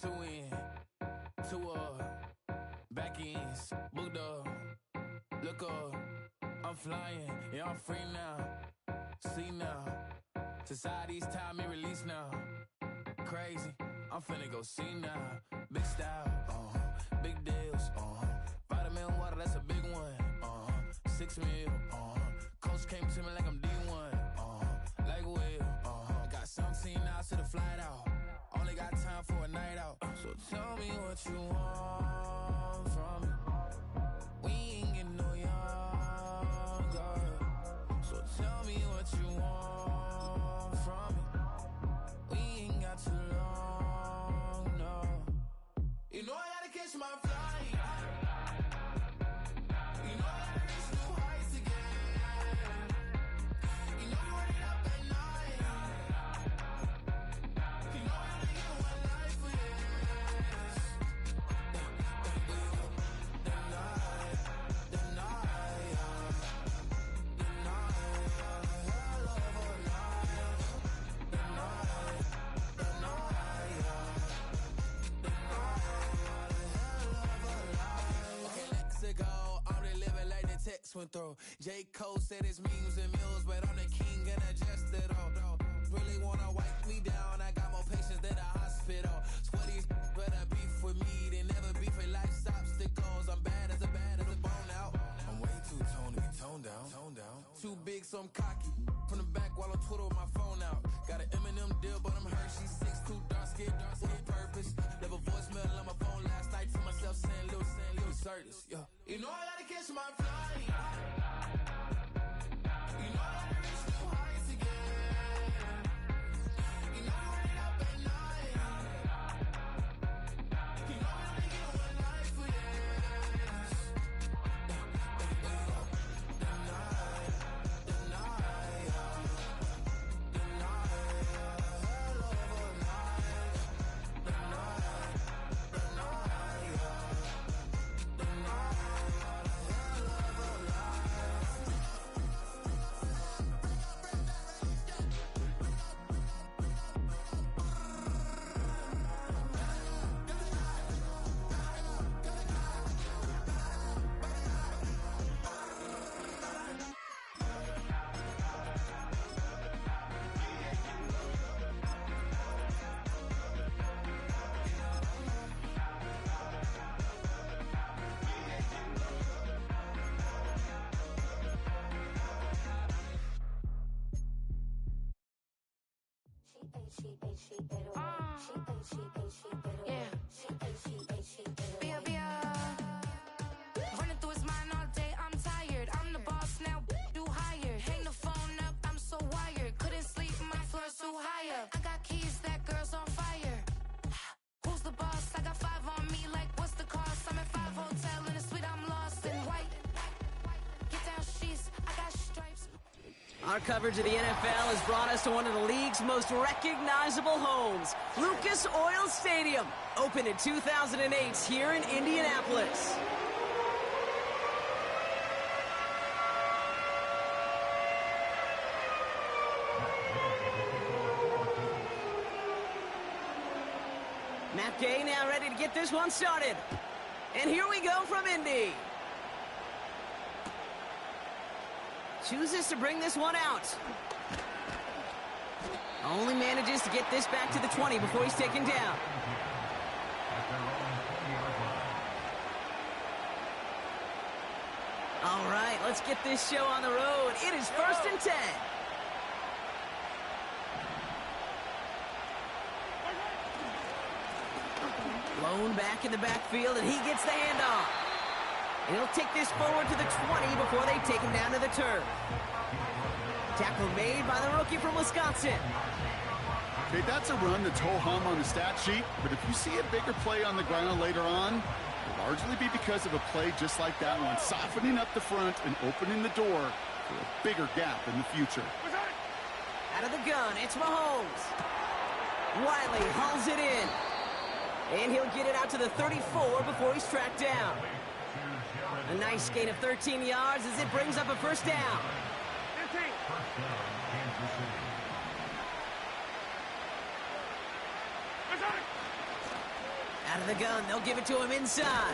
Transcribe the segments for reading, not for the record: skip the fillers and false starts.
two in, two back ends, booked up, look up, I'm flying, yeah, I'm free now, see now, society's time me release now, crazy, I'm finna go see now, big style, big deals, vitamin water, that's a big one, 6 mil, coach came to me like I'm D1, like Will, I got 17 hours to the flight out, only got time for a night out, so tell me what you want from me, we ain't getting no younger, so tell me what you want from me, we ain't got too long, no, you know I gotta catch my flight. Went through. J. Cole said his memes and mills, but I'm the king and adjust it all. Really wanna wipe me down, I got more patience than a hospital. Sweaty better beef with me than never beef with life's obstacles. I'm bad as a bone out. I'm way too toned to be toned down. Too big, so I'm cocky. From the back while on Twitter with my phone out. Got an Eminem deal, but I'm Hershey 6'2", dark skin, with a purpose. Never voicemail on my phone last night to myself saying Lil Curtis. Yeah. You know I gotta catch my flight. Running through his mind all day, I'm tired. I'm the boss now, do higher. Hang the phone up, I'm so wired. Couldn't sleep, my floor's too high up. I got keys, that girl's on fire. Who's the boss? I got 5 on me, like what's the cost? I'm at 5 hotel in a suite, I'm lost in white. Get down sheets, I got stripes. Our coverage of the NFL has brought us to one of the league's most recognizable homes, Lucas Oil Stadium, opened in 2008 here in Indianapolis. Matt Gay now ready to get this one started. And here we go from Indy. Chooses to bring this one out. Only manages to get this back to the 20 before he's taken down. All right, let's get this show on the road. It is 1st and 10. Blown back in the backfield, and he gets the handoff. And he'll take this forward to the 20 before they take him down to the turf. Tackle made by the rookie from Wisconsin. Okay, that's a run that's ho-hum on the stat sheet, but if you see a bigger play on the ground later on, it'll largely be because of a play just like that one, softening up the front and opening the door for a bigger gap in the future. Out of the gun, it's Mahomes. Wiley hauls it in. And he'll get it out to the 34 before he's tracked down. A nice gain of 13 yards as it brings up a first down. Out of the gun, they'll give it to him inside.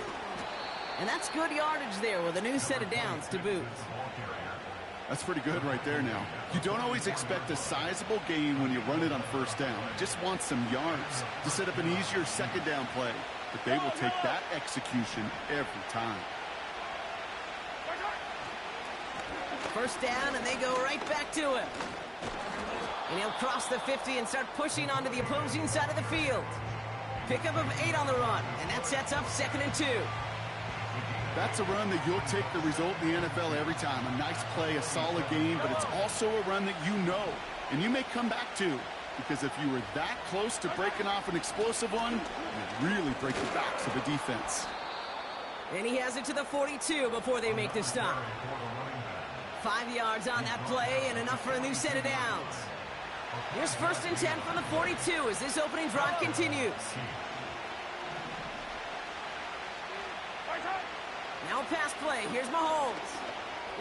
And that's good yardage there with a new set of downs to boot. That's pretty good right there now. You don't always expect a sizable gain when you run it on first down. You just want some yards to set up an easier second down play. But they will take that execution every time. First down, and they go right back to him. And he'll cross the 50 and start pushing onto the opposing side of the field. Pickup of 8 on the run, and that sets up 2nd and 2. That's a run that you'll take the result in the NFL every time. A nice play, a solid game, but it's also a run that you know, and you may come back to. Because if you were that close to breaking off an explosive one, you really break the backs of a defense. And he has it to the 42 before they make the stop. 5 yards on that play and enough for a new set of downs. Here's 1st and 10 from the 42 as this opening drive continues. Now a pass play. Here's Mahomes.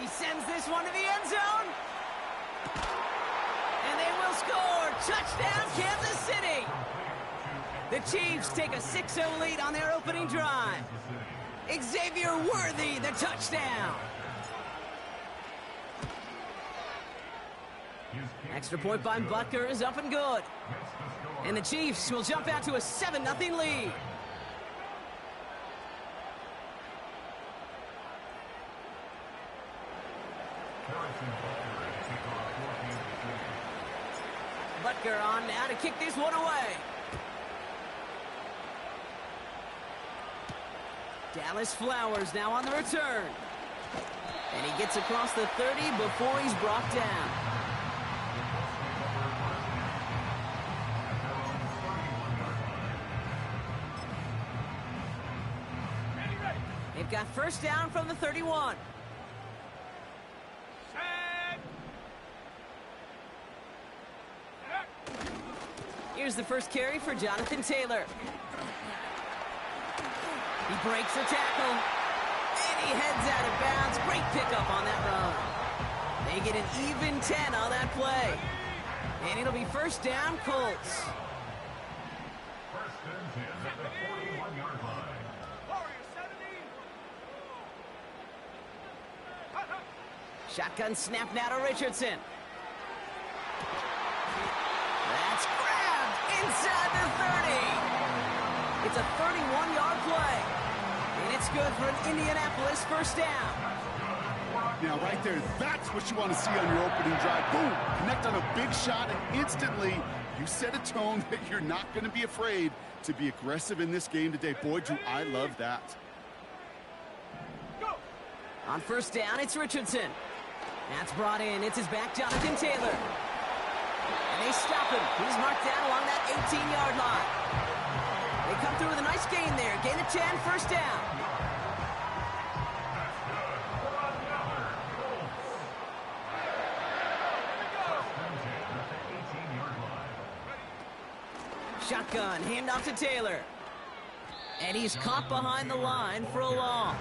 He sends this one to the end zone. And they will score. Touchdown, Kansas City. The Chiefs take a 6-0 lead on their opening drive. Xavier Worthy, the touchdown. Extra point by Butker is up and good. And the Chiefs will jump out to a 7-0 lead. Butker on now to kick this one away. Dallas Flowers now on the return. And he gets across the 30 before he's brought down. They've got first down from the 31. Here's the first carry for Jonathan Taylor. He breaks the tackle, and he heads out of bounds. Great pickup on that run. They get an even 10 on that play. And it'll be first down, Colts. First and 10 at the 41-yard line. Shotgun snap now to Richardson. That's grabbed inside the 30. It's a 31-yard play. And it's good for an Indianapolis first down. Now, right there, that's what you want to see on your opening drive. Boom! Connect on a big shot, and instantly you set a tone that you're not going to be afraid to be aggressive in this game today. Boy, do I love that. On first down, it's Richardson. That's brought in. It's his back, Jonathan Taylor. And they stop him. He's marked down along that 18-yard line. They come through with a nice gain there. Gain of 10, first down. Shotgun, handoff to Taylor. And he's caught behind the line for a loss.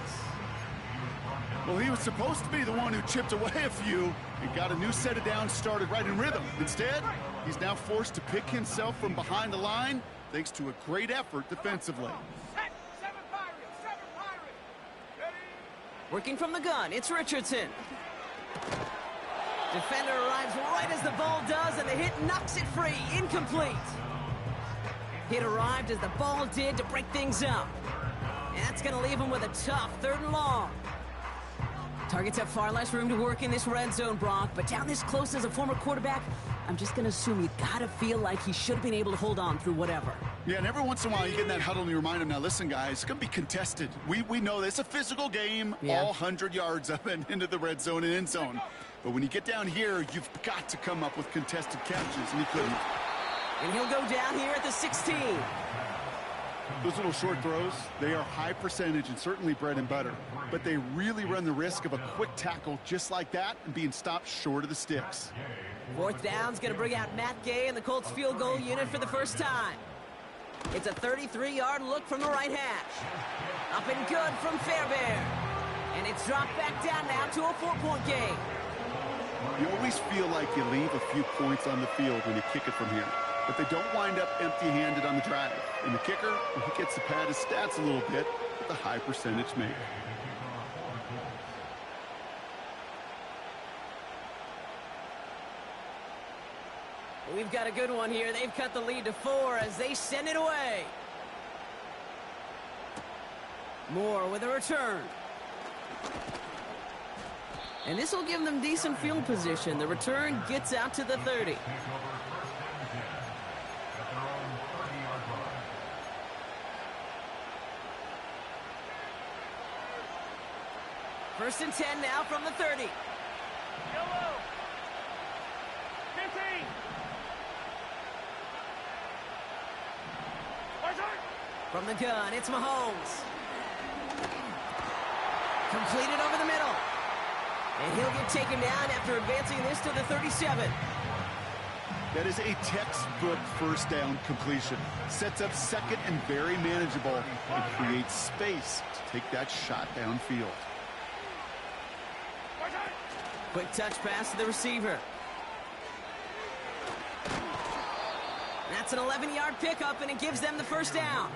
Well, he was supposed to be the one who chipped away a few and got a new set of downs started right in rhythm. Instead, he's now forced to pick himself from behind the line thanks to a great effort defensively. Working from the gun, it's Richardson. Defender arrives right as the ball does, and the hit knocks it free. Incomplete. Hit arrived as the ball did to break things up. And that's going to leave him with a tough 3rd and long. Targets have far less room to work in this red zone, Brock, but down this close as a former quarterback, I'm just going to assume you got to feel like he should have been able to hold on through whatever. Yeah, and every once in a while you get in that huddle and you remind him, now listen, guys, it's going to be contested. We know this. It's a physical game, all 100 yards up and into the red zone and end zone. But when you get down here, you've got to come up with contested catches, and he couldn't. And he'll go down here at the 16. Those little short throws, they are high percentage and certainly bread and butter. But they really run the risk of a quick tackle just like that and being stopped short of the sticks. 4th down's going to bring out Matt Gay and the Colts field goal unit for the first time. It's a 33-yard look from the right hash. Up and good from Fairbairn. And it's dropped back down now to a 4-point game. You always feel like you leave a few points on the field when you kick it from here. but they don't wind up empty-handed on the drive. And the kicker, well, he gets to pad his stats a little bit with a high percentage make. We've got a good one here. They've cut the lead to 4 as they send it away. Moore with a return. And this will give them decent field position. The return gets out to the 30. First and 10 now from the 30. Yellow. 15. From the gun, it's Mahomes. Completed over the middle. And he'll get taken down after advancing this to the 37. That is a textbook first down completion. Sets up second and very manageable and creates space to take that shot downfield. Quick touch pass to the receiver. That's an 11-yard pickup, and it gives them the first down.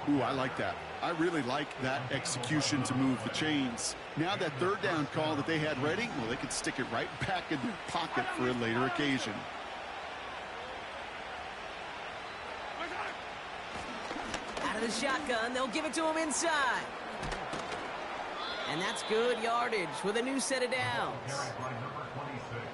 Ooh, I like that. I really like that execution to move the chains. Now that third down call that they had ready, well, they could stick it right back in their pocket for a later occasion. Out of the shotgun, they'll give it to him inside. And that's good yardage with a new set of downs.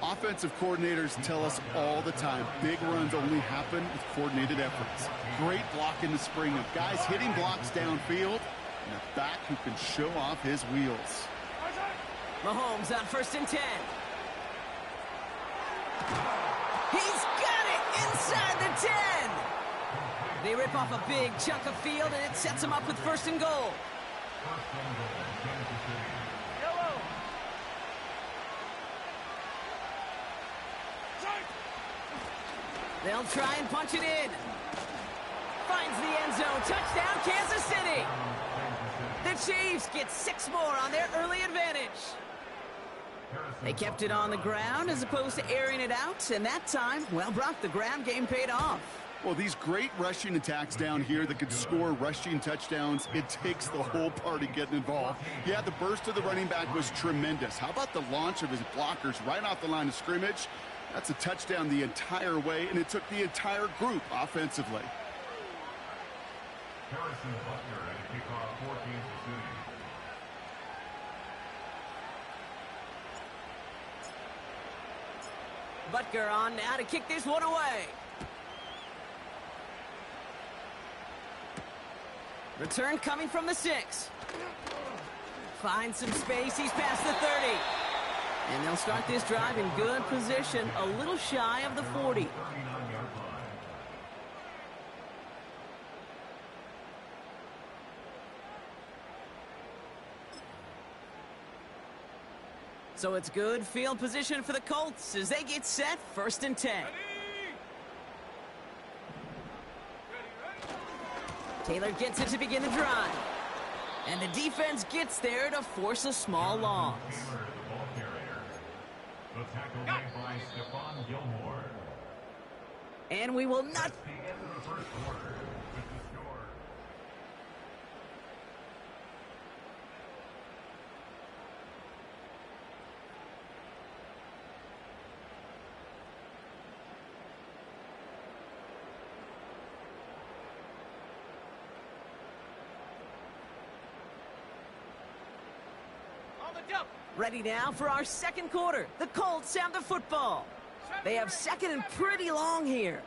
Offensive coordinators tell us all the time, big runs only happen with coordinated efforts. Great block in the spring of guys hitting blocks downfield and a back who can show off his wheels. Mahomes on first and 10. He's got it inside the 10. They rip off a big chunk of field, and it sets him up with first and goal. Yellow. They'll try and punch it in. Finds the end zone. Touchdown, Kansas City. The Chiefs get 6 more on their early advantage. They kept it on the ground as opposed to airing it out, and that time, well, Brock, the ground game paid off. Well, these great rushing attacks down here that could score rushing touchdowns, it takes the whole party getting involved. Yeah, the burst of the running back was tremendous. How about the launch of his blockers right off the line of scrimmage? That's a touchdown the entire way, and it took the entire group offensively. Harrison Butler at a kickoff for Kansas City. Butker on now to kick this one away. Return coming from the 6. Finds some space. He's past the 30. And they'll start this drive in good position, a little shy of the 40. So it's good field position for the Colts as they get set first and 10. Taylor gets it to begin the drive. And the defense gets there to force a small loss. The tackle made by Stephon Gilmore. And we will not... The end of the first quarter with the score. On the dump. Ready now for our second quarter. The Colts have the football. They have second and pretty long here.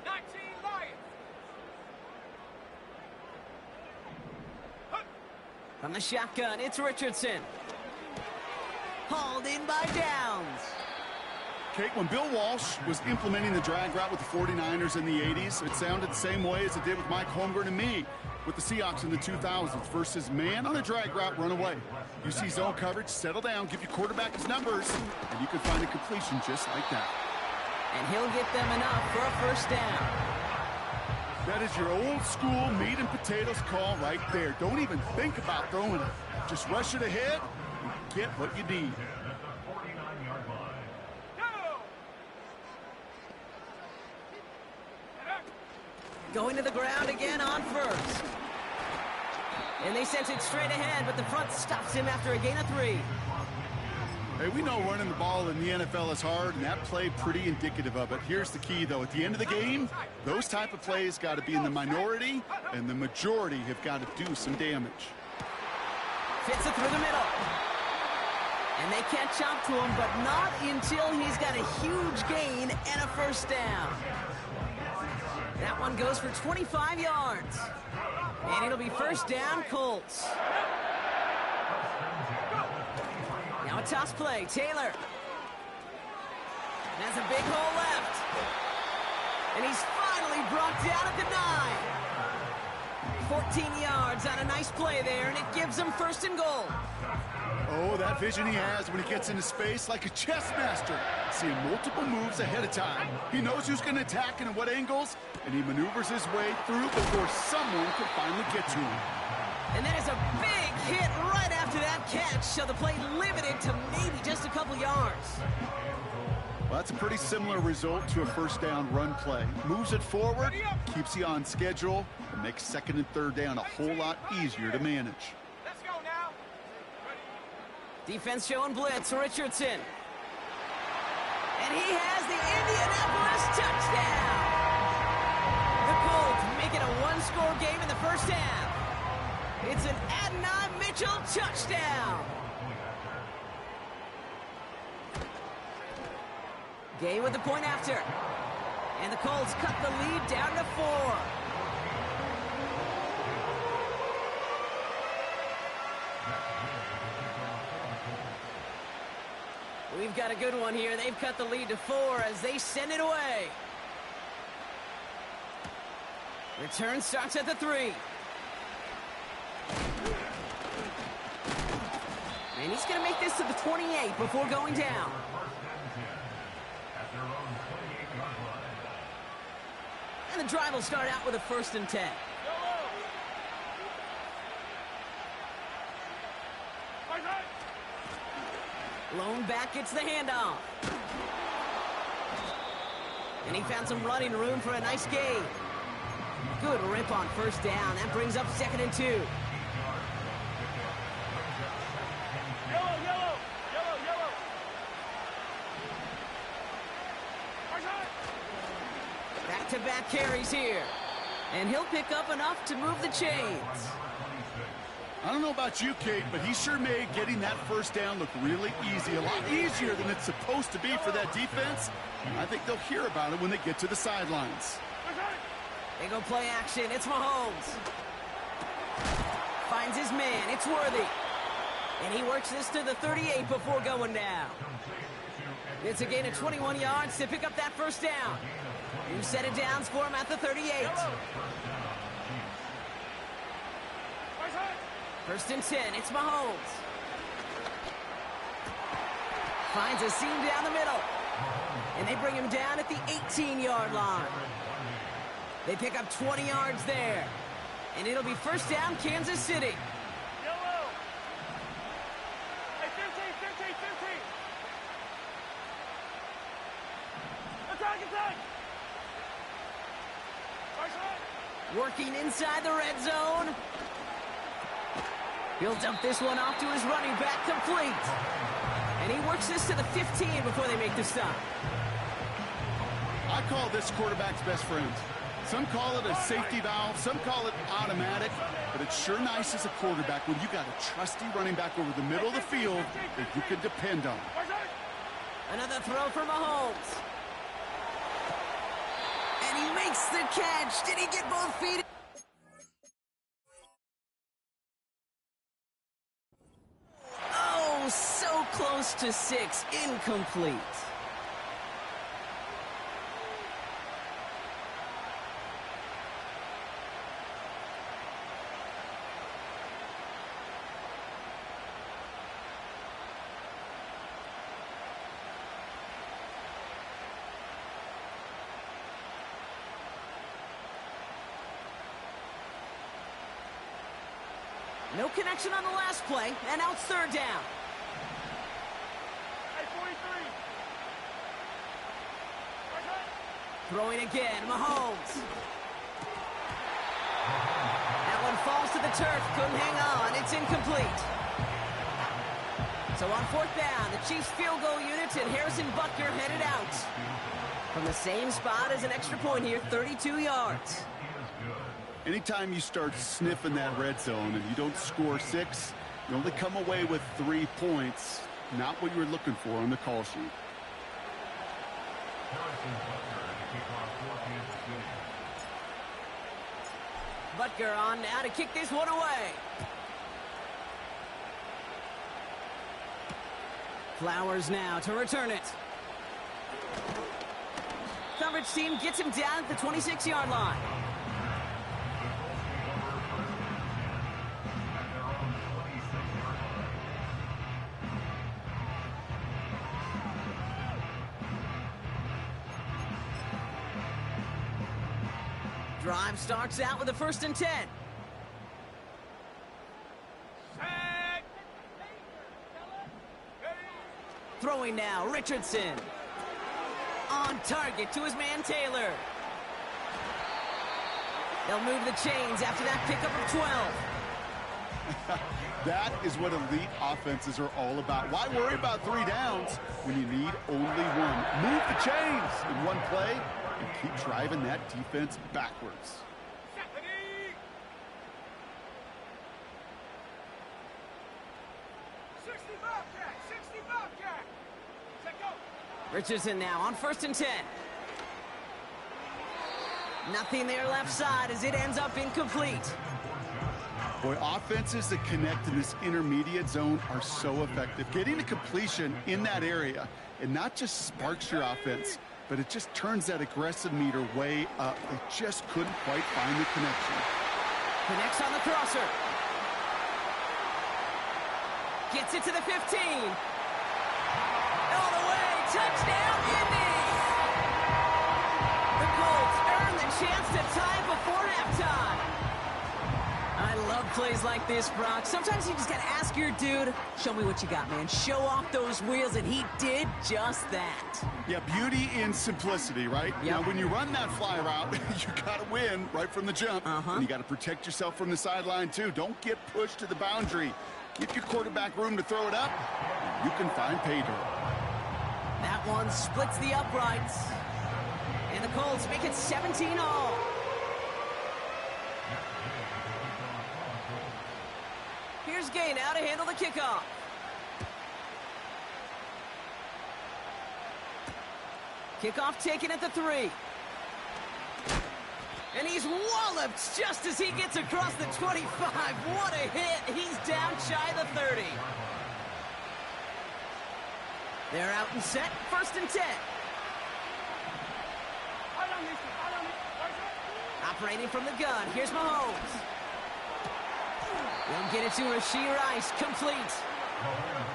19 Lions. From the shotgun, it's Richardson. Hauled in by Downs. Kate, when Bill Walsh was implementing the drag route with the 49ers in the 80s, it sounded the same way as it did with Mike Holmgren and me with the Seahawks in the 2000s versus man on a drag route, run away. You see zone coverage, settle down, give your quarterback his numbers, and you can find a completion just like that. And he'll get them enough for a first down. That is your old school meat and potatoes call right there. Don't even think about throwing it. Just rush it ahead and get what you need. Going to the ground again on first. And they sent it straight ahead, but the front stops him after a gain of 3. Hey, we know running the ball in the NFL is hard, and that play pretty indicative of it. Here's the key, though. At the end of the game, those type of plays got to be in the minority, and the majority have got to do some damage. Fits it through the middle. And they catch up to him, but not until he's got a huge gain and a first down. That one goes for 25 yards. And it'll be first down, Colts. Now a toss play, Taylor. Has a big hole left. And he's finally brought down at the 9. 14 yards on a nice play there, and it gives him first and goal. Oh, that vision he has when he gets into space like a chess master. Seeing multiple moves ahead of time. He knows who's going to attack and at what angles, and he maneuvers his way through before someone can finally get to him. And that is a big hit right after that catch, so the play limited to maybe just a couple yards. Well, that's a pretty similar result to a first down run play. Moves it forward, keeps you on schedule, and makes second and third down a whole lot easier to manage. Let's go now. Defense showing blitz, Richardson. And he has the Indianapolis touchdown. The Colts make it a one-score game in the first half. It's an Adonai Mitchell touchdown. Game with the point after. And the Colts cut the lead down to 4. We've got a good one here. They've cut the lead to 4 as they send it away. Return starts at the 3. And he's going to make this to the 28 before going down. And the drive will start out with a 1st and 10. Lone back gets the handoff. And he found some running room for a nice gain. Good rip on first down. That brings up 2nd and 2. Yellow, yellow, yellow, yellow. Back-to-back carries here. And he'll pick up enough to move the chains. I don't know about you, Kate, but he sure made getting that first down look really easy. A lot easier than it's supposed to be for that defense. I think they'll hear about it when they get to the sidelines. They go play action. It's Mahomes. Finds his man. It's Worthy. And he works this to the 38 before going down. It's a gain of 21 yards to pick up that first down. New set of downs for him at the 38. 1st and 10. It's Mahomes. Finds a seam down the middle. And they bring him down at the 18-yard line. They pick up 20 yards there. And it'll be first down, Kansas City. Yellow. Hey, 15, 15, 15. Attack, attack. Working inside the red zone. He'll dump this one off to his running back, complete. And he works this to the 15 before they make the stop. I call this quarterback's best friend. Some call it a safety valve, some call it automatic, but it's sure nice as a quarterback when you got a trusty running back over the middle of the field that you can depend on. Another throw for Mahomes. And he makes the catch. Did he get both feet? Oh, so close to 6. Incomplete. No connection on the last play, and now it's 3rd down. Hey, 43. Throwing again, Mahomes. That one falls to the turf. Couldn't hang on. It's incomplete. So on fourth down, the Chiefs field goal unit and Harrison Butker headed out. From the same spot as an extra point here, 32 yards. Anytime you start sniffing that red zone and you don't score 6, you only come away with 3 points. Not what you were looking for on the call sheet. Butker on now to kick this one away. Flowers now to return it. Coverage team gets him down at the 26-yard line. Drive starts out with a 1st and 10. Throwing now, Richardson. On target to his man Taylor. They'll move the chains after that pickup of 12. That is what elite offenses are all about. Why worry about 3 downs when you need only 1? Move the chains in one play and keep driving that defense backwards. 60 Bobcat! 60 Bobcat! Set go! Richardson now on 1st and 10. Nothing there left side as it ends up incomplete. Boy, offenses that connect in this intermediate zone are so effective. Getting a completion in that area, it not just sparks your offense, but it just turns that aggressive meter way up. They just couldn't quite find the connection. Connects on the crosser. Gets it to the 15. All the way. Touchdown, Indy! The Colts earn the chance to tie before halftime. I love plays like this, Brock. Sometimes you just got to ask your dude, show me what you got, man. Show off those wheels, and he did just that. Yeah, beauty in simplicity, right? Yep. Now, when you run that fly route, you got to win right from the jump. And you got to protect yourself from the sideline, too. Don't get pushed to the boundary. Give your quarterback room to throw it up. You can find pay dirt. That one splits the uprights. And the Colts make it 17 all. Here's Gay now to handle the kickoff. Kickoff taken at the 3. And he's walloped just as he gets across the 25. What a hit. He's down shy of the 30. They're out and set. 1st and 10. Operating from the gun. Here's Mahomes. They'll get it to Rashee Rice. Complete.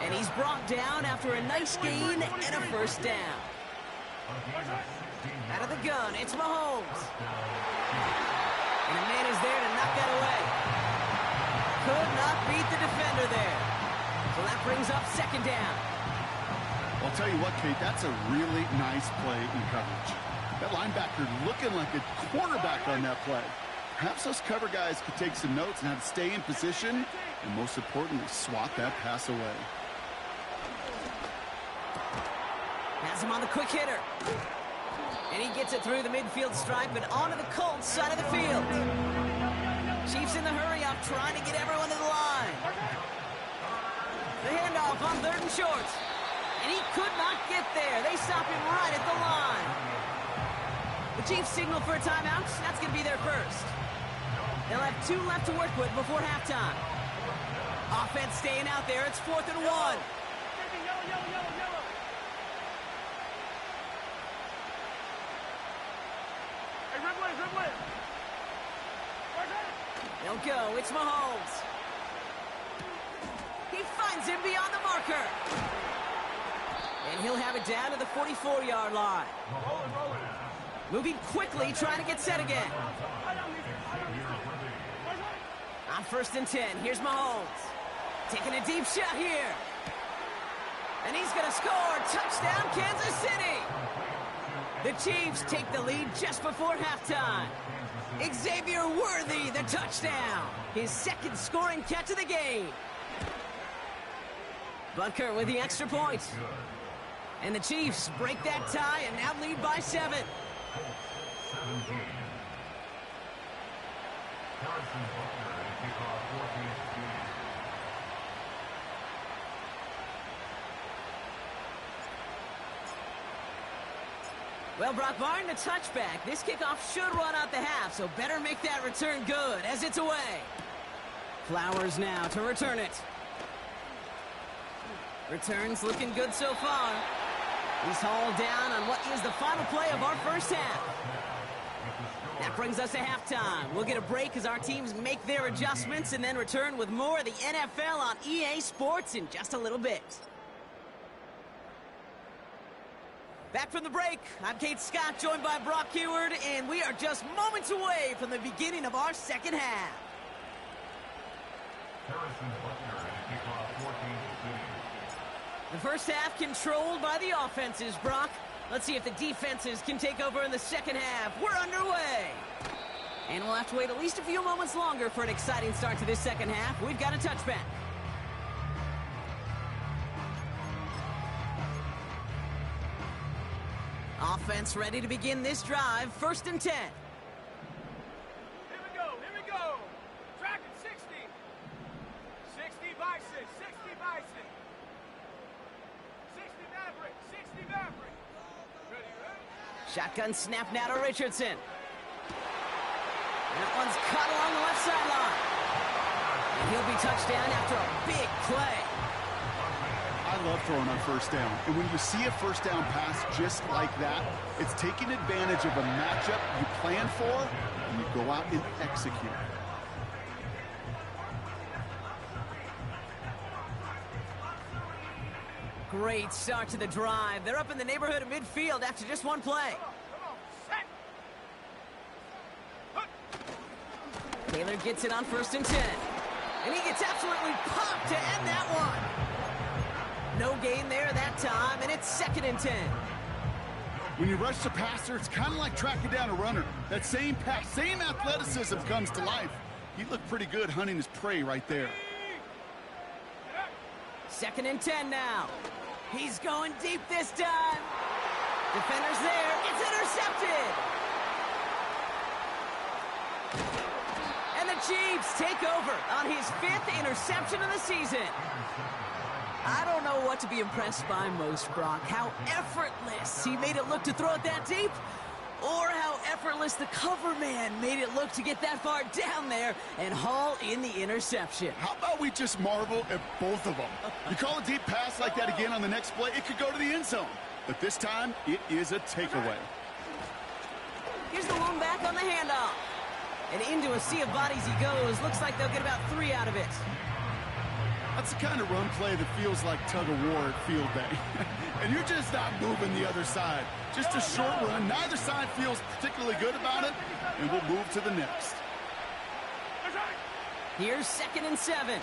And he's brought down after a nice gain and a 1st down. Out of the gun, it's Mahomes. And a man is there to knock that away. Could not beat the defender there. So that brings up 2nd down. I'll tell you what, Kate, that's a really nice play in coverage. That linebacker looking like a quarterback on that play. Perhaps those cover guys could take some notes on how to stay in position and, most importantly, swat that pass away. Has him on the quick hitter. And he gets it through the midfield stripe and onto the Colts side of the field. Chiefs in the hurry-up trying to get everyone to the line. The handoff on 3rd and short. And he could not get there. They stop him right at the line. The Chiefs signal for a timeout. That's going to be their first. They'll have 2 left to work with before halftime. Offense staying out there. It's 4th and 1. Yellow. Hey, Ridley. They'll go. It's Mahomes. He finds him beyond the marker. And he'll have it down to the 44-yard line. Moving quickly, trying to get set again. On 1st and 10, here's Mahomes. Taking a deep shot here. And he's going to score. Touchdown, Kansas City. The Chiefs take the lead just before halftime. Xavier Worthy, the touchdown. His second scoring catch of the game. Butker with the extra point. And the Chiefs break that tie and now lead by 7. 17. Carson Butler to kick off 14-16. Well, Brock, barring the touchback, this kickoff should run out the half, so better make that return good as it's away. Flowers now to return it. Returns looking good so far. He's hauled down on what is the final play of our first half. That brings us to halftime. We'll get a break as our teams make their adjustments and then return with more of the NFL on EA Sports in just a little bit. Back from the break, I'm Kate Scott, joined by Brock Heward, and we are just moments away from the beginning of our second half. Harrison Butler to kick off 14-16. The first half controlled by the offenses, Brock. Let's see if the defenses can take over in the second half. We're underway. And we'll have to wait at least a few moments longer for an exciting start to this second half. We've got a touchback. Offense ready to begin this drive. 1st and 10. Here we go, here we go. Track it, 60. 60 Bison, 60 Bison. 60 Maverick, 60 Maverick. Ready, ready? Shotgun snap now to Richardson. That one's caught along the left sideline. And he'll be touched down after a big play. I love throwing on first down. And when you see a first down pass just like that, it's taking advantage of a matchup you plan for, and you go out and execute. Great start to the drive. They're up in the neighborhood of midfield after just one play. Come on, set. Taylor gets it on 1st and 10. And he gets absolutely popped to end that one. No gain there that time, and it's 2nd and 10. When you rush the passer, it's kind of like tracking down a runner. That same pass, same athleticism comes to life. He looked pretty good hunting his prey right there. 2nd and 10 now. He's going deep this time. Defender's there. It's intercepted. And the Chiefs take over on his 5th interception of the season. I don't know what to be impressed by most, Brock. How effortless he made it look to throw it that deep, or how effortless the cover man made it look to get that far down there and haul in the interception. How about we just marvel at both of them? You call a deep pass like that again on the next play, it could go to the end zone. But this time, it is a takeaway. Here's the one back on the handoff. And into a sea of bodies he goes. Looks like they'll get about 3 out of it. That's the kind of run play that feels like tug-of-war at field day. And you're just not moving the other side. Just a short run. Neither side feels particularly good about it, and we'll move to the next. Here's 2nd and 7.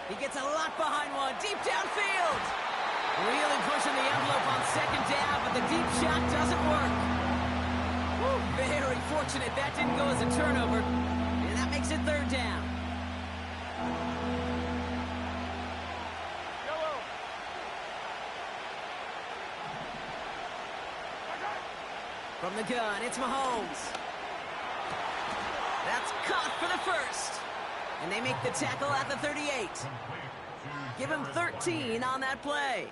He gets a lot behind one. Deep downfield. Really pushing the envelope on 2nd down, but the deep shot doesn't work. Woo, very fortunate that didn't go as a turnover. And that makes it 3rd down. From the gun, it's Mahomes. That's caught for the 1st. And they make the tackle at the 38. Give him 13 on that play.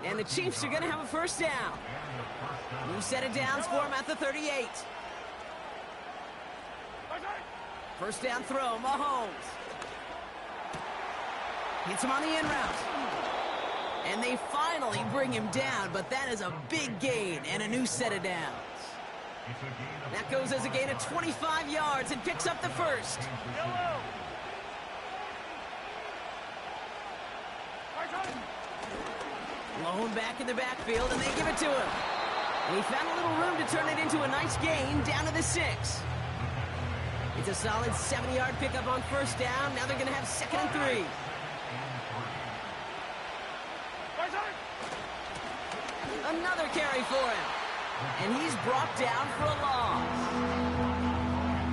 And the Chiefs are going to have a 1st down. New set of downs for him at the 38. 1st down throw, Mahomes. Hits him on the in route. And they finally bring him down, but that is a big gain and a new set of downs. That goes as a gain of 25 yards and picks up the 1st. Lone back in the backfield, and they give it to him. And he found a little room to turn it into a nice gain down to the 6. It's a solid 70-yard pickup on 1st down. Now they're going to have 2nd and 3. Another carry for him. And he's brought down for a loss.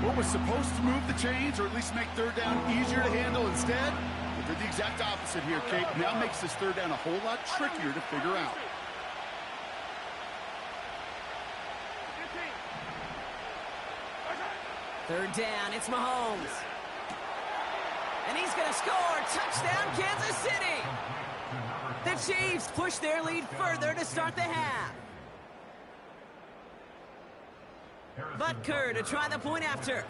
What was supposed to move the chains, or at least make third down easier to handle instead? They did the exact opposite here, Kate. Now makes this third down a whole lot trickier to figure out. Third down, it's Mahomes. And he's going to score. Touchdown, Kansas City. The Chiefs push their lead further to start the half. Butker to try the point after.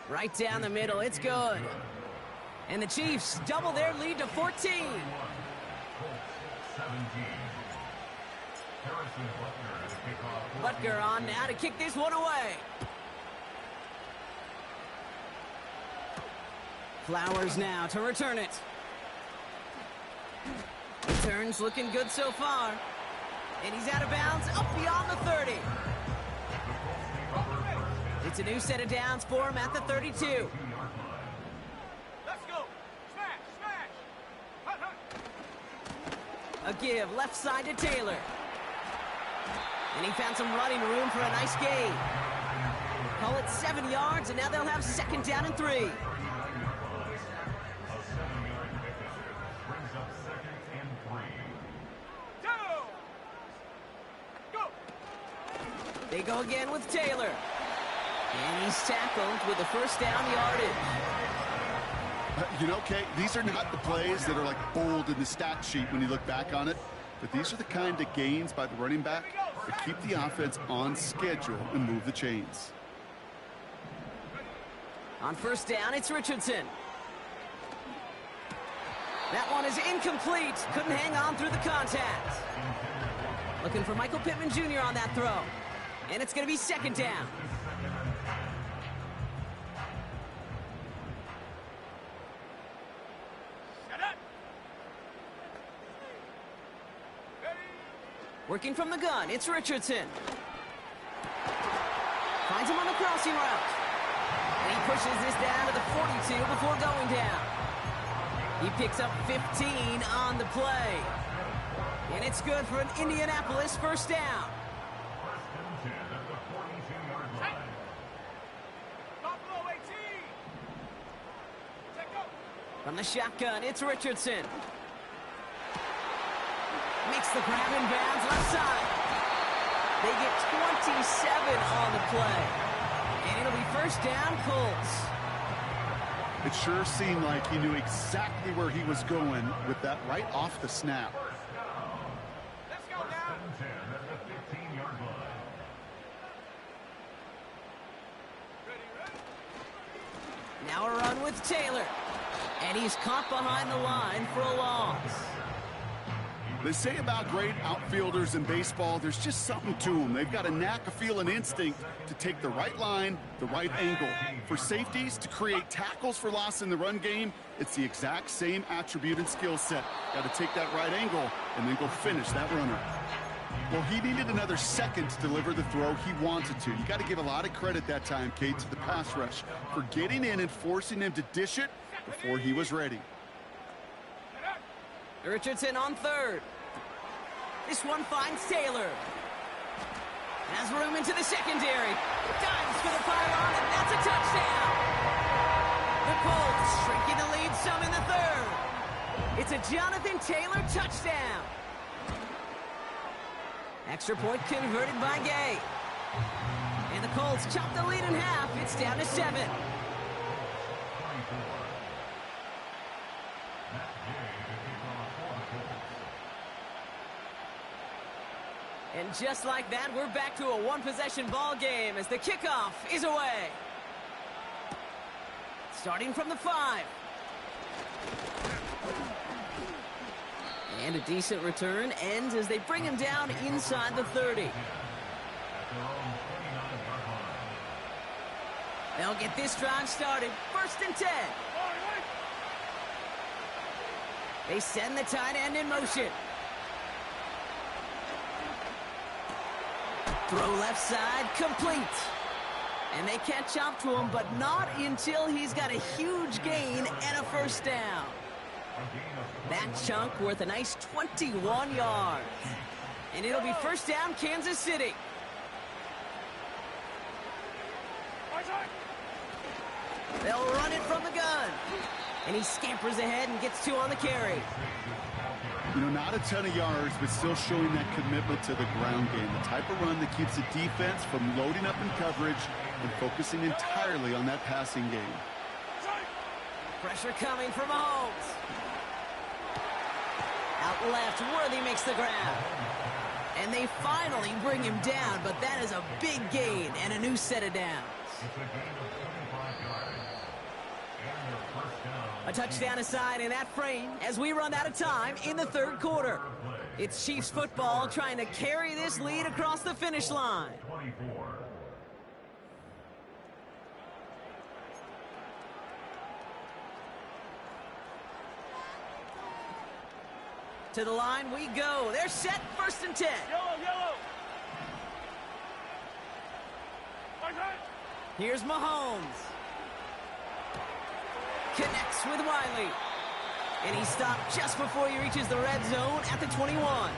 Right down the middle, it's good. And the Chiefs double their lead to 14. Butker on now to kick this one away. Flowers now to return it. Returns looking good so far. And he's out of bounds, up beyond the 30. It's a new set of downs for him at the 32. Let's go. Smash, smash. Hunt, hunt. A give left side to Taylor. And he found some running room for a nice gain. Call it 7 yards, and now they'll have second down and 3. They go again with Taylor. And he's tackled with the first down yardage. You know, Kate, these are not the plays that are like bold in the stat sheet when you look back on it, but these are the kind of gains by the running back that keep the offense on schedule and move the chains. On first down, it's Richardson. That one is incomplete. Couldn't hang on through the contact. Looking for Michael Pittman Jr. on that throw. And it's going to be second down. Working from the gun, it's Richardson. Finds him on the crossing route. And he pushes this down to the 42 before going down. He picks up 15 on the play. And it's good for an Indianapolis first down. From the shotgun, it's Richardson. Makes the grab in bounds left side. They get 27 on the play. And it'll be first down, Colts. It sure seemed like he knew exactly where he was going with that right off the snap. Let's go now. Now a run with Taylor. And he's caught behind the line for a loss. They say about great outfielders in baseball, there's just something to them. They've got a knack, a feel, an instinct to take the right line, the right angle. For safeties, to create tackles for loss in the run game, it's the exact same attribute and skill set. Got to take that right angle and then go finish that runner. Well, he needed another second to deliver the throw he wanted to. You got to give a lot of credit that time, Kate, to the pass rush for getting in and forcing him to dish it before he was ready. Richardson on third. This one finds Taylor. Has room into the secondary. Dives for the pylon, and that's a touchdown. The Colts shrinking the lead some in the third. It's a Jonathan Taylor touchdown. Extra point converted by Gay. And the Colts chop the lead in half. It's down to 7. And just like that, we're back to a one-possession ball game as the kickoff is away. Starting from the 5. And a decent return ends as they bring him down inside the 30. They'll get this drive started. First and 10. They send the tight end in motion. Throw left side, complete. And they catch up to him, but not until he's got a huge gain and a first down. That chunk worth a nice 21 yards. And it'll be first down, Kansas City. They'll run it from the gun. And he scampers ahead and gets 2 on the carry. You know, not a ton of yards, but still showing that commitment to the ground game. The type of run that keeps the defense from loading up in coverage and focusing entirely on that passing game. Pressure coming from Mahomes. Out left, Worthy makes the grab. And they finally bring him down, but that is a big gain and a new set of downs. A touchdown aside in that frame as we run out of time in the third quarter. It's Chiefs football trying to carry this lead across the finish line. To the line we go. They're set, 1st and 10. Yellow. Here's Mahomes. Connects with Wiley. And he stopped just before he reaches the red zone at the 21.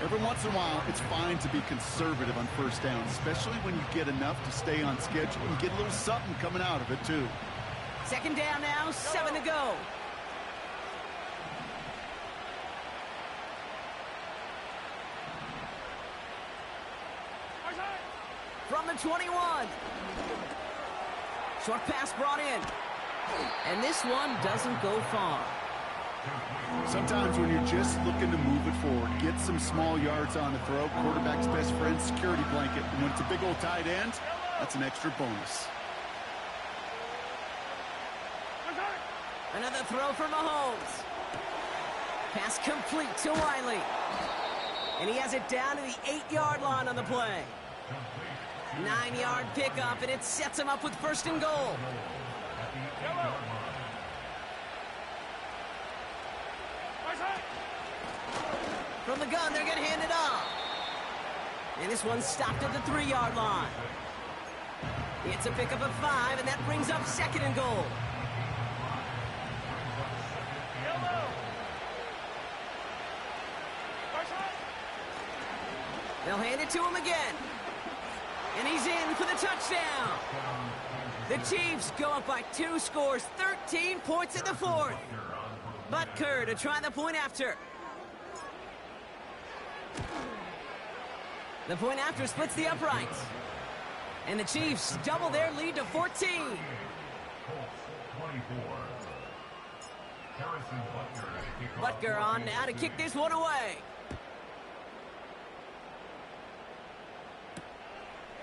Every once in a while, it's fine to be conservative on first down, especially when you get enough to stay on schedule and get a little something coming out of it, too. 2nd down now, 7 to go. From the 21. Short pass brought in. And this one doesn't go far. Sometimes when you're just looking to move it forward, get some small yards on the throw, quarterback's best friend, security blanket. And when it's a big old tight end, that's an extra bonus. Another throw for Mahomes. Pass complete to Wiley. And he has it down to the 8-yard line on the play. 9-yard pickup, and it sets him up with 1st and goal. From the gun, they're going to hand it off. And this one's stopped at the 3-yard line. It's a pickup of 5, and that brings up 2nd and goal. They'll hand it to him again. And he's in for the touchdown. The Chiefs go up by 2 scores, 13 points in the 4th. Butker to try the point after. The point after splits the uprights. And the Chiefs double their lead to 14. Butker on now to kick this one away.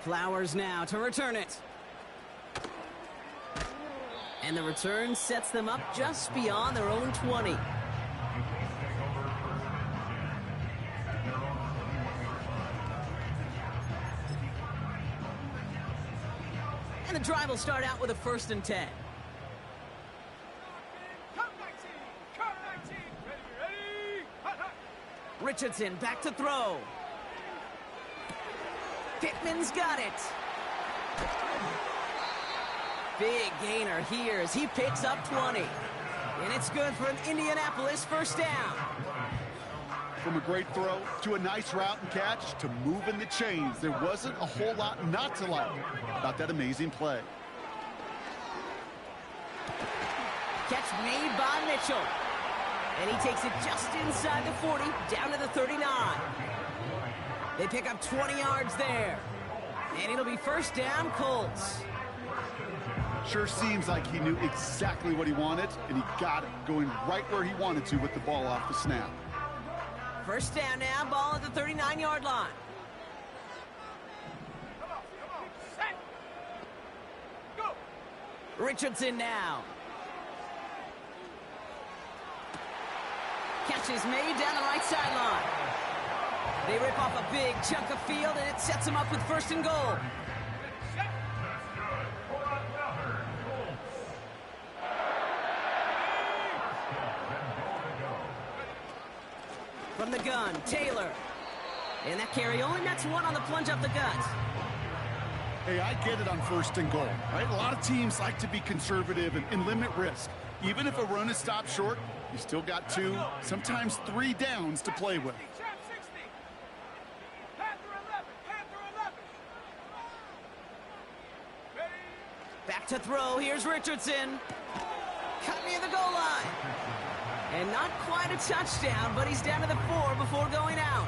Flowers now to return it. And the return sets them up just beyond their own 20. And the drive will start out with a 1st and 10. Come 19. Ready. Hot. Richardson back to throw. Pittman's got it. Big gainer here as he picks up 20. And it's good for an Indianapolis 1st down. From a great throw to a nice route and catch to moving the chains, there wasn't a whole lot not to like about that amazing play. Catch made by Mitchell. And he takes it just inside the 40, down to the 39. They pick up 20 yards there. And it'll be 1st down, Colts. Sure seems like he knew exactly what he wanted, and he got it, going right where he wanted to with the ball off the snap. 1st down now, ball at the 39-yard line. Come on. Set. Go. Richardson now. Catch is made down the right sideline. They rip off a big chunk of field, and it sets them up with 1st and goal. From the gun, Taylor. And that carry only nets 1 on the plunge up the gut. Hey, I get it on 1st and goal, right? A lot of teams like to be conservative and limit risk. Even if a run is stopped short, you still got 2, sometimes 3 downs to play with. Trap 60. Panther 11. Panther 11. Ready? Back to throw. Here's Richardson. Cut near the goal line. And not quite a touchdown, but he's down to the 4 before going out.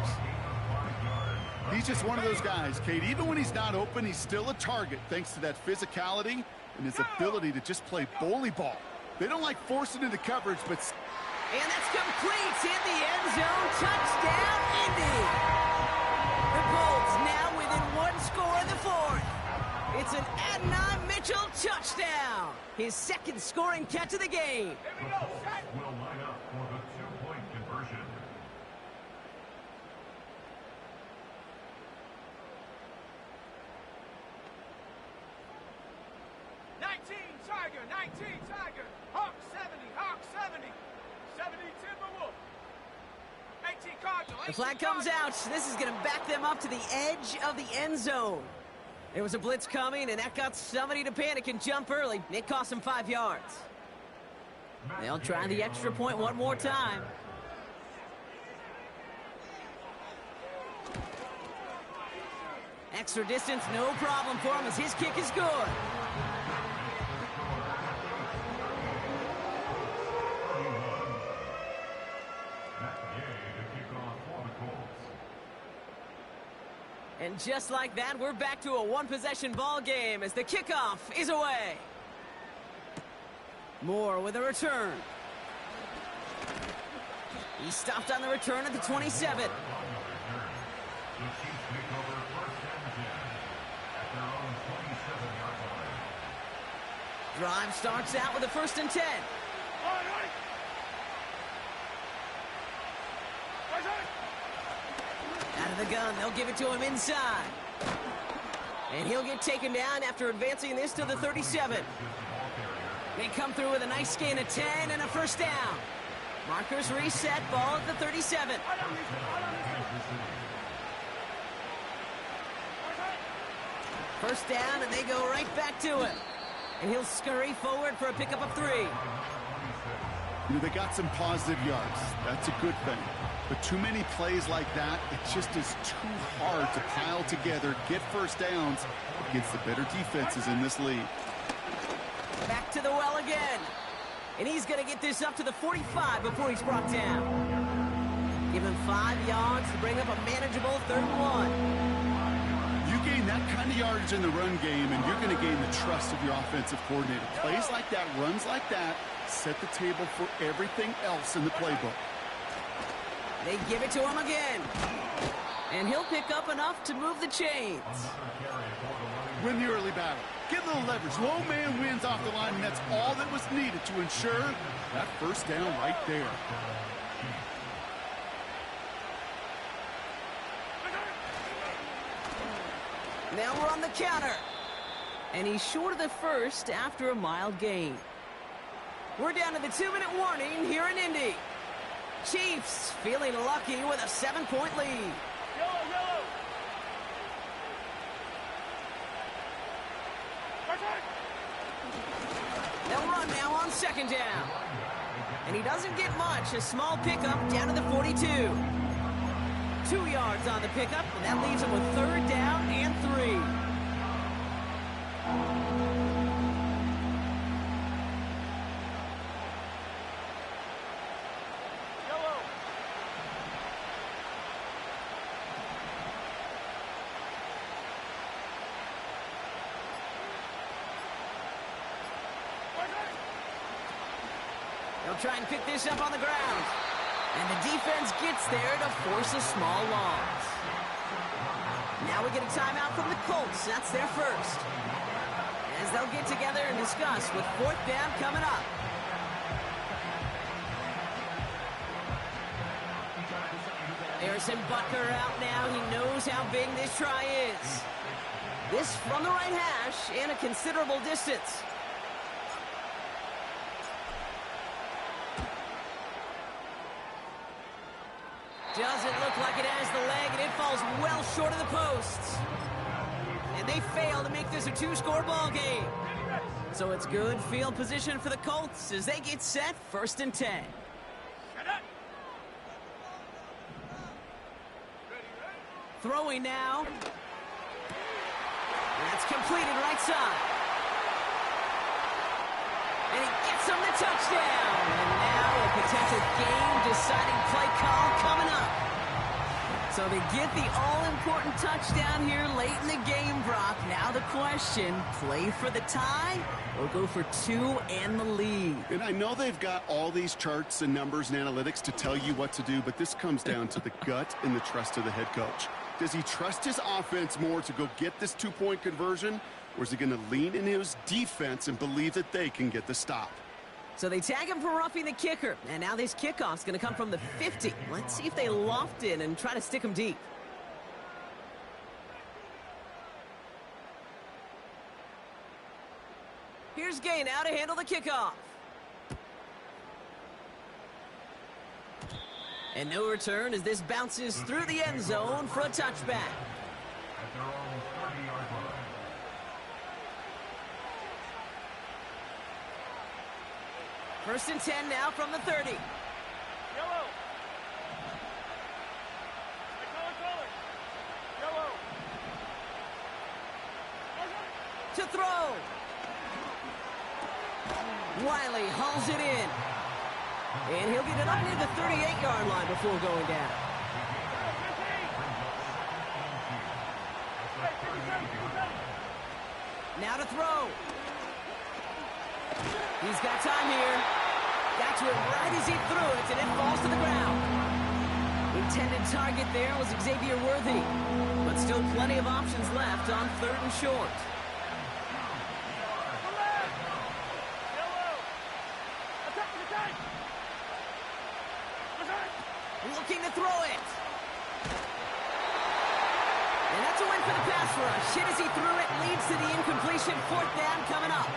He's just one of those guys, Kate. Even when he's not open, he's still a target thanks to that physicality and his ability to just play bully ball. They don't like forcing into coverage, but... And that's complete in the end zone. Touchdown, Indy. The Colts now within 1 score in the 4th. It's an Adnan Mitchell touchdown. His 2nd scoring catch of the game. Here we go. Set. Will line up for the 2-point conversion. Tiger, 19 Tiger, Hawk 70, Hawk 70, 70 Timberwolf, 18 Cardinal. The flag comes out. This is going to back them up to the edge of the end zone. There was a blitz coming, and that got somebody to panic and jump early. It cost them 5 yards. They'll try the extra point one more time. Extra distance, no problem for him as his kick is good. And just like that, we're back to a one-possession ball game as the kickoff is away. Moore with a return. He stopped on the return at the 27. Drive starts out with a 1st and 10. Out of the gun, they'll give it to him inside. And he'll get taken down after advancing this to the 37. They come through with a nice gain of 10 and a 1st down. Markers reset, ball at the 37. First down, and they go right back to him. And he'll scurry forward for a pickup of 3. You know, they got some positive yards. That's a good thing. But too many plays like that, it just is too hard to pile together, get 1st downs against the better defenses in this league. Back to the well again. And he's going to get this up to the 45 before he's brought down. Give him 5 yards to bring up a manageable 3rd and 1. You gain that kind of yardage in the run game, and you're going to gain the trust of your offensive coordinator. Plays like that, runs like that, set the table for everything else in the playbook. They give it to him again. And he'll pick up enough to move the chains. Win the early battle. Get a little leverage. Low man wins off the line, and that's all that was needed to ensure that 1st down right there. Now we're on the counter. And he's short of the 1st after a mild gain. We're down to the 2-minute warning here in Indy. Chiefs feeling lucky with a 7-point lead. Yellow, yellow. They'll run now on 2nd down. And he doesn't get much. A small pickup down to the 42. 2 yards on the pickup, and that leaves him with 3rd down and 3. They'll try and pick this up on the ground. And the defense gets there to force a small loss. Now we get a timeout from the Colts. That's their 1st. As they'll get together and discuss with 4th down coming up. Harrison Butker out now. He knows how big this try is. This from the right hash and a considerable distance. Doesn't look like it has the leg, and it falls well short of the posts. And they fail to make this a two-score ball game. So it's good field position for the Colts as they get set 1st and 10. Throwing now. That's completed right side. And he gets him the touchdown. And now a potential game-deciding play call coming up. So they get the all-important touchdown here late in the game, Brock. Now the question, play for the tie or go for 2 and the lead? And I know they've got all these charts and numbers and analytics to tell you what to do, but this comes down to the gut and the trust of the head coach. Does he trust his offense more to go get this 2-point conversion, or is he going to lean in his defense and believe that they can get the stop? So they tag him for roughing the kicker, and now this kickoff's going to come from the 50. Let's see if they loft in and try to stick him deep. Here's Gay now to handle the kickoff. And no return as this bounces through the end zone for a touchback. At their own 30-yard line. First and 10 now from the 30. Yellow. Color. Yellow. To throw. Wiley hauls it in. And he'll get it up near the 38-yard line before going down. Now to throw. He's got time here. Got to it right as he threw it, and it falls to the ground. Intended target there was Xavier Worthy, but still plenty of options left on 3rd and short. Looking to throw it. And that's a win for the pass rush. Hit as he threw it, leads to the incompletion. 4th down coming up.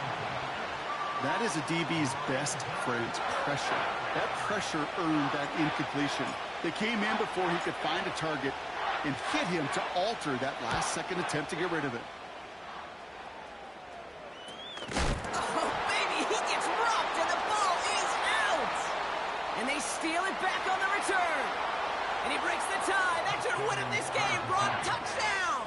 That is a DB's best friend, pressure. That pressure earned that incompletion. They came in before he could find a target and hit him to alter that last-second attempt to get rid of it. Oh, baby, he gets rocked, and the ball is out. And they steal it back on the return. And he breaks the tie. That should win him this game. Brock, touchdown.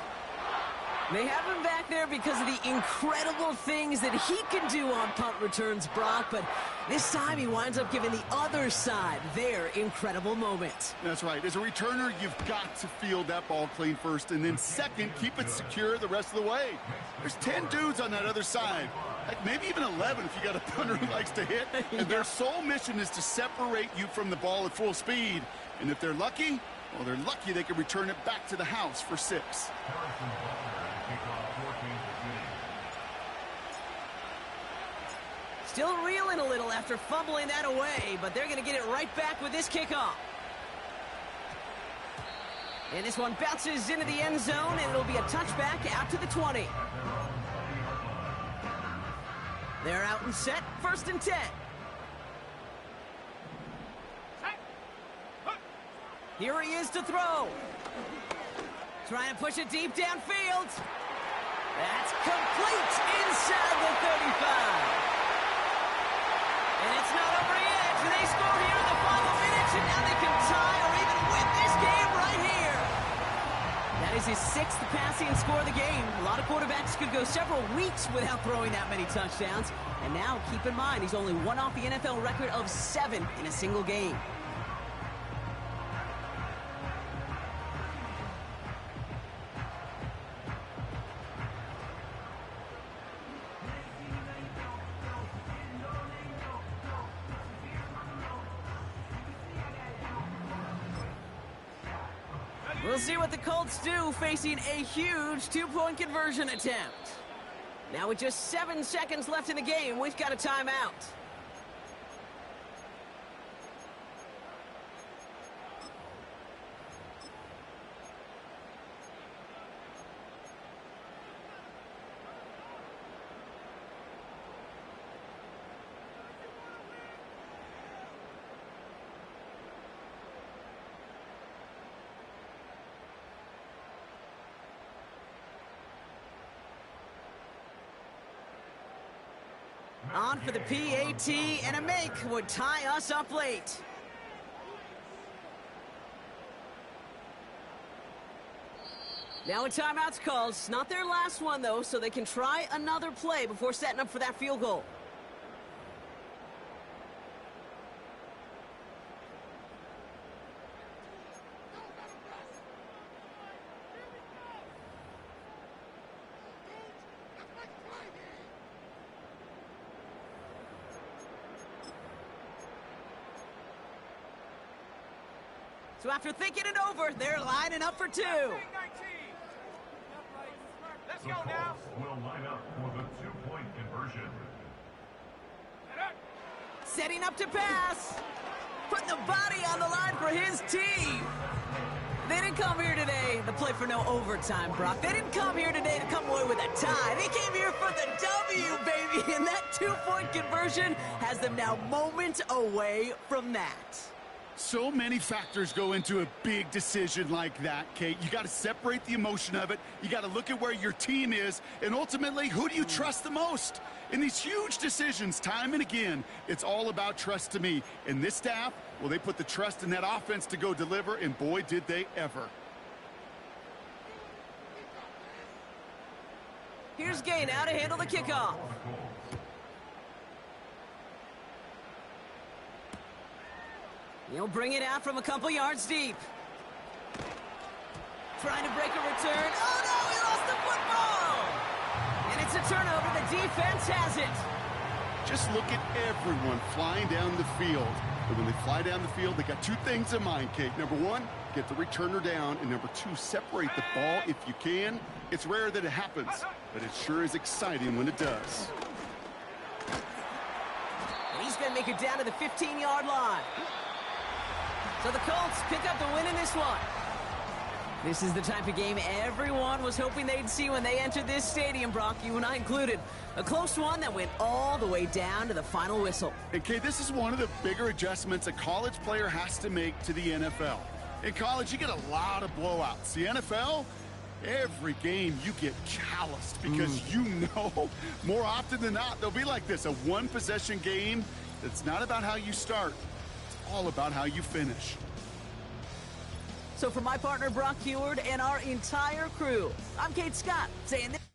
They have him back there because of the incredible things that he can do on punt returns, Brock. But this time he winds up giving the other side their incredible moment. That's right. As a returner, you've got to field that ball clean first. And then second, keep it secure the rest of the way. There's 10 dudes on that other side. Like maybe even 11 if you got a punter who likes to hit. And their sole mission is to separate you from the ball at full speed. And if they're lucky, well, they're lucky they can return it back to the house for 6. Still reeling a little after fumbling that away, but they're going to get it right back with this kickoff. And this one bounces into the end zone, and it'll be a touchback out to the 20. They're out and set, 1st and 10. Here he is to throw. Trying to push it deep downfield. That's complete inside the 35. And it's not over yet. They score here in the final minutes, and now they can tie or even win this game right here. That is his 6th passing score of the game. A lot of quarterbacks could go several weeks without throwing that many touchdowns. And now, keep in mind, he's only one off the NFL record of 7 in a single game. We'll see what the Colts do facing a huge 2-point conversion attempt. Now with just 7 seconds left in the game, we've got a timeout. On for the PAT, and a make would tie us up late. Now a timeout's called. It's not their last one, though, so they can try another play before setting up for that field goal. So after thinking it over, they're lining up for two. 19. Let's The go now. Colts will line up for the two-point conversion. Setting up to pass. Putting the body on the line for his team. They didn't come here today to play for no overtime, Brock. They didn't come here today to come away with a tie. They came here for the W, baby. And that two-point conversion has them now moments away from that. So many factors go into a big decision like that, Kate. You got to separate the emotion of it. You got to look at where your team is. And ultimately, who do you trust the most? In these huge decisions, time and again, it's all about trust to me. And this staff, well, they put the trust in that offense to go deliver, and boy, did they ever. Here's Gay now to handle the kickoff. He'll bring it out from a couple yards deep. Trying to break a return. Oh, no, he lost the football! And it's a turnover. The defense has it. Just look at everyone flying down the field. And when they fly down the field, they got two things in mind, Kate. Number one, get the returner down. And number two, separate the ball if you can. It's rare that it happens, but it sure is exciting when it does. And he's going to make it down to the 15-yard line. So the Colts pick up the win in this one. This is the type of game everyone was hoping they'd see when they entered this stadium, Brock, you and I included. A close one that went all the way down to the final whistle. And Kate, this is one of the bigger adjustments a college player has to make to the NFL. In college, you get a lot of blowouts. The NFL, every game you get calloused because you know more often than not they'll be like this, a one-possession game that's not about how you start. All about how you finish. So for my partner, Brock Heward, and our entire crew, I'm Kate Scott, saying this.